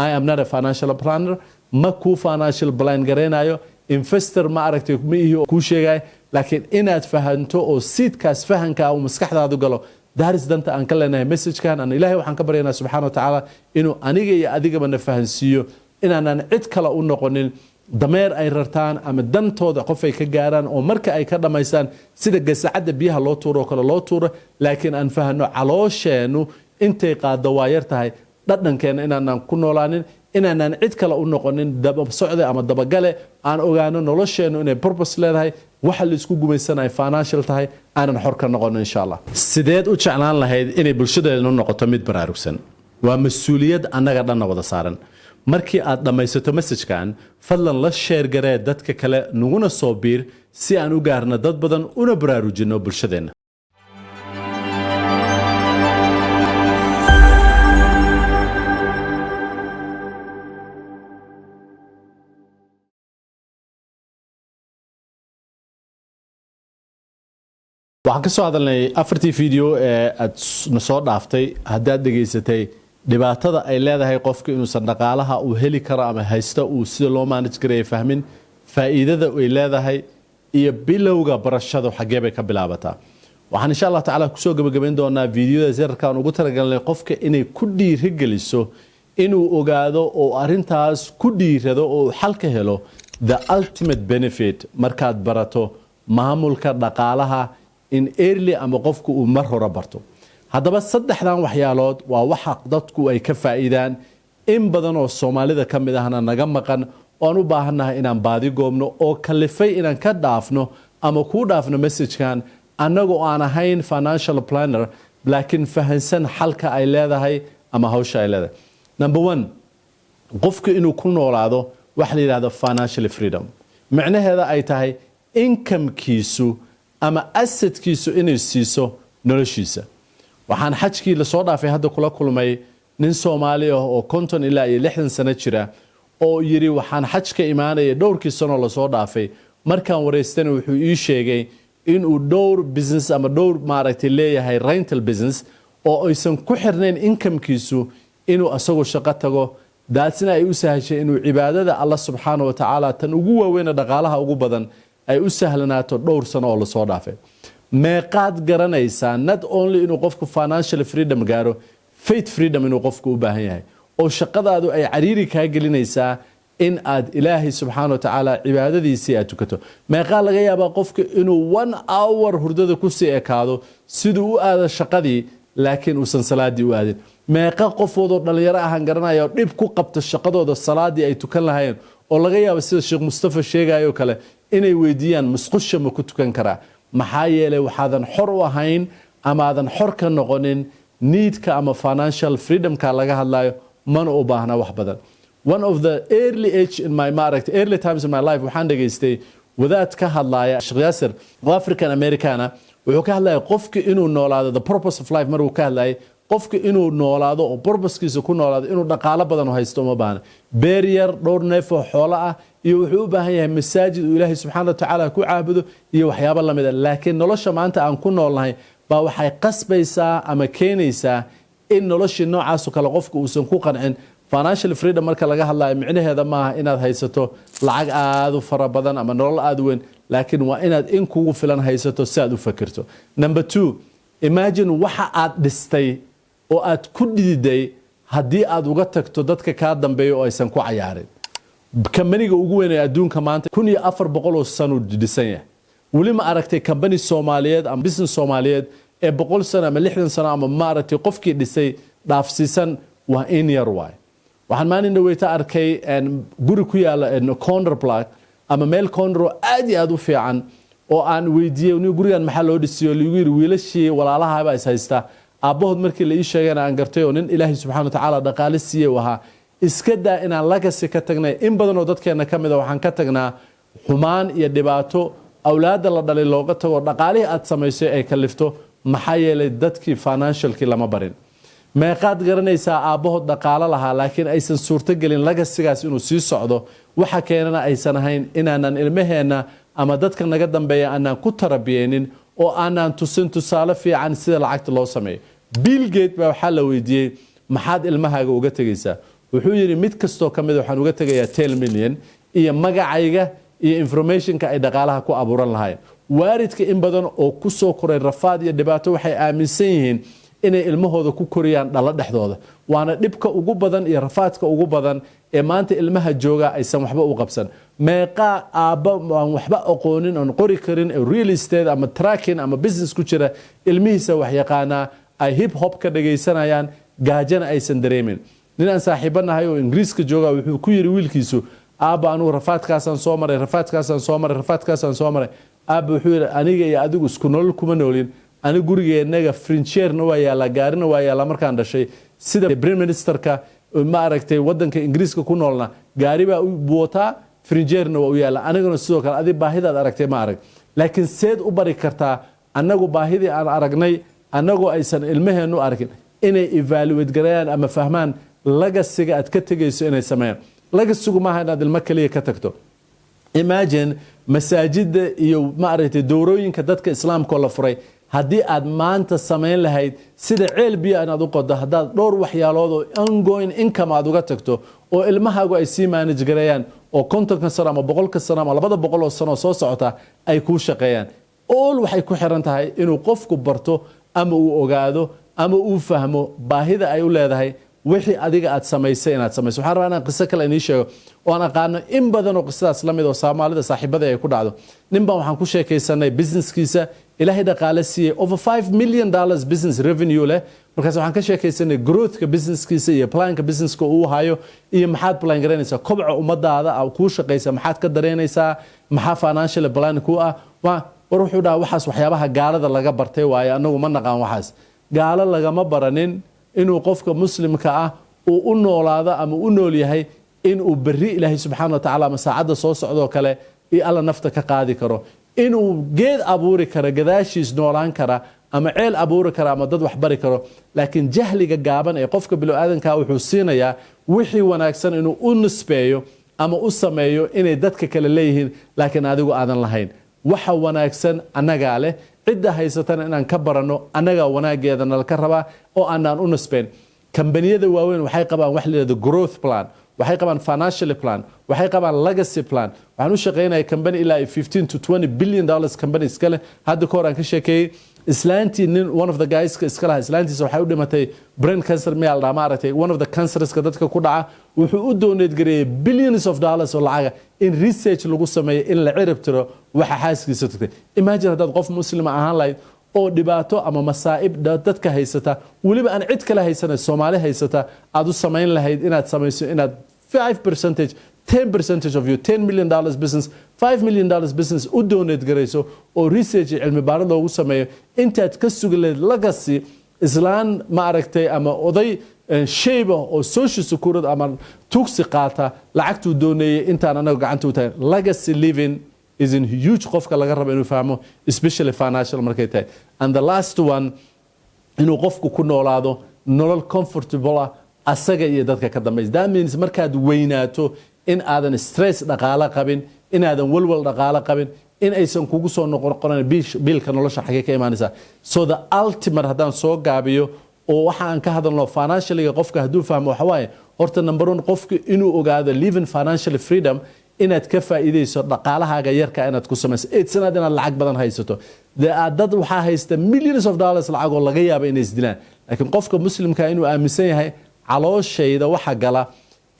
I am not a financial planner ma ku financial plan gareenayo investor ma aragtay ma iyo ku sheegay laakiin inaad fahanto oo seedkaas fahanka oo maskaxdaadu galo daaris danta aan ka leenahay message-kan aan ilaahay waxaan ka baryaynaa subxaanahu wa ta'ala inuu aniga iyo adigaba na fahansiiyo inaanan cid kale u noqonin dameer ay rartaan ama dantooda qof ay ka gaaraan oo marka ay ka dhamaystaan sida gasacada biyaha loo tuuro kale loo tuuro laakiin aan fahanno caloosheennu intay qaado waa yar tahay dhadhankeena inaanan ku noolaanin inaanan cid kale u noqonin daba socda ama dabagale aan ogaano nolosheennu inay purpose leedahay waxa la isku gumaysanayo financial tahay aanan xor ka noqono insha Allah sideed u jeclaan lahayd inay bulshadeenu noqoto mid baraarugsan waa mas'uuliyad annaga dhan wada saaran markii aad dhamaysato message-kan fadlan la share garee dadka kale nuguna soo biir si aan u gaarno dad badan una baraarujino bulshadeena waxaan ka soo hadalnay afartii video ee aad soo dhaaftay haddaad dhageysatay dhibaatada ay leedahay qofka inuusan dhaqaalaha uu heli karo ama haysto uu sida loo manage gareeyo fahmin faa'iidada ay leedahay iyo bilowga barashada xagee bay ka bilaabataa waxaan insha Allah taala ku soo gabagabeyn doonaa videoda yarkaan ugu talagalnay qofka inay ku dhiirigeliso inuu ogaado oo arintaas ku dhiirado oo xal ka helo the ultimate benefit markaad barato maamulka dhaqaalaha in early ama qofku uu mar hore barto haddaba saddexdan waxyaalood waa waxa dadku ay ka faa'iidaan in badan oo Soomaalida ka mid ahna naga maqan oo u baahanahay inaan baadi goobno oo kalifay inaan ka dhaafno ama ku dhaafno message-kan anagoo aan ahayn financial planner laakiin fahansan xalka ay leedahay ama hawsha ay leedahay number 1 qofku inuu ku noolaado waxa la yiraahdo financial freedom macnaheedu ay tahay income-kiisu ama asset-kiisu inay siiso noloshiisa waxaan xajkii la soo dhaafay hadda kula kulmay nin Soomaali ah oo 50 ilaa 60 sano jira oo yiri waxaan xaj ka imaanay dhowrkii sano la soo dhaafay markaan wareystana wuxuu ii sheegay in uu dhowr business ama dhowr maaragtay leeyahay rental business oo aysan ku xirnayn income-kiisu inuu asagoo shaqo tago daasina ay u sahashay inuu cibaadada Allah subhanahu wa ta'ala tan ugu weyn dhaqaalaha ugu badan ay u sahlanaato dhowr sano oo la soo dhaafay meeqaad garanaysaa not only inuu qofku financial freedom gaaro faith freedom inuu qofku u baahan yahay oo shaqadaadu ay cariiri ka gelinaysaa in aad ilaahay subhanahu wa ta'ala cibaadadiisa aad tukato meeqa laga yaabaa qofku inuu 1 hour hurdada ku sii ekaado sidoo u aado shaqadii laakiin uusan salaadii u aadin meeqa qofoodo dhalinyaro ahaan garanaya dib ku qabto shaqadooda salaadii ay tukan lahaayeen oo laga yaabo sida Sheekh Mustafa sheegayo kale inay weydiiyaan musqusha ma ku tukan karaa maxaa yeelay waxaadan xor u ahayn ama aadan xor ka noqonin needka ama financial freedom-ka laga hadlayo mana u baahna wax badan one of the early times in my life waxaan dhageystay wadaad ka hadlaya Sheekh Yasir oo African Americana wuxuu ka hadlaya qofka inuu noolaado the purpose of life maruu ka hadlay qofka inuu noolaado oo purpose-kiisa ku noolaado inuu dhaqaale badan u haysto uma baahna beer yar dhowr neef oo xoolo ah iyo wuxuu u baahan yahay masaajid uu Ilaahay subhanahu wa ta'ala ku caabudo iyo waxyaabo la mid ah laakiin nolosha maanta aan ku noolnahay baa waxay qasbaysaa ama keenaysaa in nolosha noocaas kale qofku uusan ku qancin financial freedom marka laga hadlayo micnaheedu maaha inaad haysato lacag aad u fara badan ama nolol aad u weyn laakiin waa inaad in kugu filan haysato si aad u fakirto number 2 imagine waxa aad dhistay oo aad ku dhididay haddii aad uga tagto dadka ka dambeeyo oo aysan ku cayaarin kambaniga ugu weyn ee adduunka maanta 1400 sano dhisan yahay wali ma aragtay kambani Soomaaliyeed ama business Soomaaliyeed ee 100 sano ama 60 sano ama ma aragtay qofkii dhisay dhaafsiisan waa in yar waay waxaan maalin dhaweyta arkay guri ku yaala corner block ama meel corner aad iyo aad u fiican oo aan weydiiyay inuu gurigan maxaa loo dhisiyo lagu yiri wiilashii walaalaha baa is haysta aabahood markii la ii sheegay aan gartay oo nin Ilaahay subhanahu wa ta'ala dhaqaale siiyay waxa iska daa inaan legacy ka tagnay in badan oo dadkeena kamid ah waxaan ka tagnaa xumaan iyo dhibaato awlaad la dhalay looga tago dhaqaalihi aad samaysay ay kalifto maxaa yeelay dadkii financialki lama barin meeqaad garanaysaa aabahood dhaqaale lahaa laakiin aysan suurto gelin legacy-gaas inuu sii socdo waxa keenana aysan ahayn inaanan ilmaheena ama dadka naga dambeeya aanan ku tarbiyeenin oo aanan tusin tusaale fiican sida lacagta loo sameeyo Bill Gates baa waxa la weydiiyay maxaad ilmahaaga uga tagaysaa wuxuu yiri mid kasto kamid waxaan uga tagayaa 10 million iyo magacayga iyo informationka ay dhaqaalaha ku abuuran lahaayeen waaridka in badan oo ku soo koray rafaad iyo dhibaato waxay aaminsan yihiin inay ilmahooda ku koriyaan dhalo dhexdooda waana dhibka ugu badan iyo rafaadka ugu badan ee maanta ilmaha jooga aysan waxba u qabsan meeqa aaba aan waxba aqoonin aan qori karin real estate ama tracking ama business ku jira ilmihiisa wax yaqaana ay hip hop ka dhageysanayaan gaajana aysan dareemin nin aan saaxiibanahay oo ingiriiska jooga wuxuu ku yiri wiilkiisu aaba anu rafaadkaasaan soo maray aaba wuxuu yiri aniga iyo adigu isku nolol kuma noolin ani gurigeenaga frincheerna waa yaala gaarina waa yaala markaan dhashay sida prime ministerka ma aragtay wadanka ingiriiska ku noolna gaari baa u buutaa frincheerna waa u yaala aniguna sidoo kale adi baahidaad aragtay ma arag laakiin seed u bari kartaa anagu baahidii aan aragnay anagu aysan ilmaheenu arkin inay evaluate garayaan ama fahmaan lagasiga aad ka tegayso inay sameeyaan lagasigu maaha inaad ilmo kaliya ka tagto imagine masaajida iyo ma aragtay doorooyinka dadka islaamka la furay haddii aad maanta samayn lahayd sida ceel biyo inaad u qodo haddaad dhowr waxyaalood oo ongoing income aad uga tagto oo ilmahaagu ay sii manage gareeyaan oo 50 sano ama 100 sano ama 200 sano soo socota ay ku shaqeeyaan all waxay ku xiran tahay inuu qofku barto ama uu ogaado ama uu fahmo baahida ay u leedahay wixii adiga aad samaysay inaad samayso waxaan rabaa inaan qiso kale inii sheego oo aan aqaano in badan oo qisadaas la mid oo Soomaalida saaxiibada ay ku dhacdo ninban waxaan ku sheekaysanay businesskiisa ilaahay dhaqaale siiyay over $5 million business revenue leh markaas waxaan ka sheekaysanay growthka businesskiisa iyo planka businesska uu hayo iyo maxaad plan garanaysaa kobca ummadaada aad ku shaqaysaa maxaad ka dareynaysaa maxaa financial plan ku ah war wuxuu dhahay waxaas waxyaabaha gaalada laga bartay waaye anagu ma naqaan waxaas gaalo lagama baranin inuu qofka muslimka ah uu u noolaado ama u nool yahay inuu bari ilaahay subxaanahu wa ta'ala masaacada soo socdo kale iyo alla nafta ka qaadi karo inuu geed abuuri karo gadaashiis noolaan kara ama ceel abuuri karo ama dad wax bari karo laakiin jahliga gaaban ee qofka bilaadanka wuxuu siinayaa wixii wanaagsan inuu u nisbeeyo ama u sameeyo inay dadka kale leeyihiin laakiin adigu aadan lahayn waxa wanaagsan anaga leh cidda haysatana inaan ka barano anaga wanaageeda nalka rabaa oo aanan u nisbeen kambaniyada waaweyn waxay qabaan wax leeyahay growth plan waxay qabaan financial plan waxay qabaan legacy plan waxaan u shaqeynayaa company ilaa 15 to 20 billion dollars companies kale hadda ka hor aan ka sheekeeyay islaantii nin one of the guys ka iska lahaa islaantiisa waxay u dhimatay brain cancer meel dhama aragtay one of the cancers ka dadka ku dhaca wuxuu u donate gareeyay billions of dollars oo lacaga in research lagu sameeyo in la cirib tiro waxa xaaskiisa tagtay imagine haddaad qof muslim ahaan lahayd oo dhibaato ama masaa'ib dadka haysata waliba aan cid kale haysanay Soomaali haysata aad u sameyn lahayd inaad samayso inaad 5% 10% of your $10 million business $5 million business u donate garayso oo research cilmi baarid loogu sameeyo intaad ka sugaleed legacy islaan ma aragtay ama oday shayba oo social security ama tuugsi qaata lacagtuu dooneeyay intaan anaga gacanta u tahay legacy living is in huge qofka laga rabo inuu fahmo especially financial markay tahay and the last one inuu qofku ku noolaado nolol comfortable asaga iyo dadka ka dambeys that means markaad weynaato in aadan stress dhaqaale qabin in aadan walwal dhaqaale qabin in aysan kugu soo noqon biilka nolosha xagee ka imaanaysa so the ultimate haddaan soo gaabiyo oo waxa aan ka hadalno financially qofka hadduu fahmo waxa waaye horta number 1 qofka inuu ogaado living financial freedom inaad ka faa'iideyso dhaqaalahaaga yarka inaad ku samayso inaad lacag badan haysato dad waxaa haysta millions of dollars lacag oo laga yaabo inay isdilaan laakiin qofka muslimka inuu aaminsan yahay calooshayda waxa gala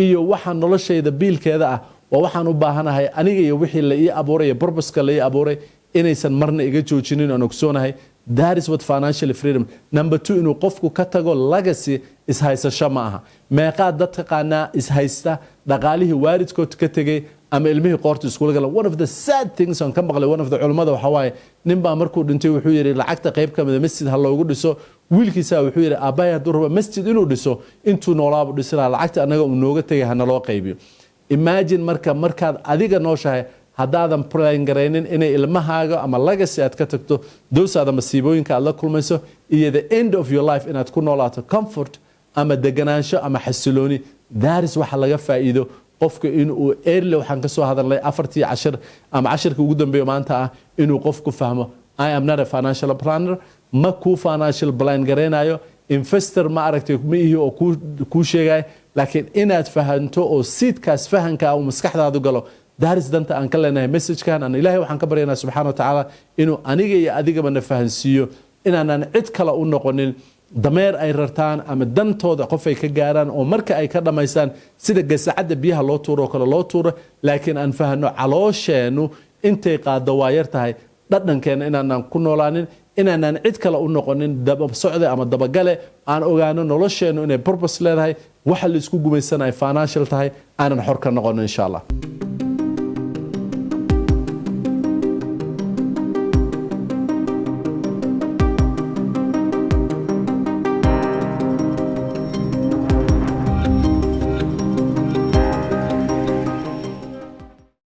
iyo waxa noloshayda biilkeeda ah waa waxaan u baahanahay aniga iyo wixii la ii abuuray purpose-ka la ii abuuray inaysan marna iga joojinin oo ogsoonahay that is what financial freedom number 2 inuu qofku ka tago legacy is haysasho ma aha meeqaad dad taqaanaa is haysta dhaqaalihii waalidkood ka tegay ama ilmihii qoorta iskuul gala one of the sad things on ka maqlay one of the culimada waxa waaye nin baa markuu dhintay wuxuu yiri lacagta qayb ka mid ah masjid ha loogu dhiso wiilkiisa wuxuu yiri aabbahay hadduu rabo masjid inuu dhiso intuu noolaabo dhisana lacagta anaga uu nooga tagay hana loo qaybiyo imagine markaad adiga nooshahay haddaadan plan garaynin inay ilmahaaga ama legacy aad ka tagto dowsaada masiibooyinka aad la kulmayso iyo the end of your life inaad ku noolaato comfort ama deganaansho ama xasilooni that is waxa laga faa'iido qofka inuu early waxaan ka soo hadalnay 4 ama 10 ugu dambeeyo maanta ah inuu qofku fahmo I am not a financial planner ma ku financial plan gareenayo investor ma aragtay ma ihi oo ku sheegay laakiin inaad fahanto oo seedkaas fahanka uu maskaxdaadu galo daaris danta aan ka leenahay message-kan aan ilaahay waxaan ka baryaynaa subxaanahu wa tacaala inuu aniga iyo adigaba na fahansiiyo inaanan cid kale u noqonin dameer ay rartaan ama dantooda qof ay ka gaaraan oo marka ay ka dhamaystaan sida gasacada biyaha loo tuuro kale loo tuuro laakiin aan fahano caloosheennu intay qaado waa yar tahay dhadhankeena inaanan ku noolaanin inaanan cid kale u noqonin daba socde ama dabagale aan ogaano nolosheennu inay purpose leedahay waxa la isku gumaysanayo financial tahay aanan xor ka noqonin insha Allah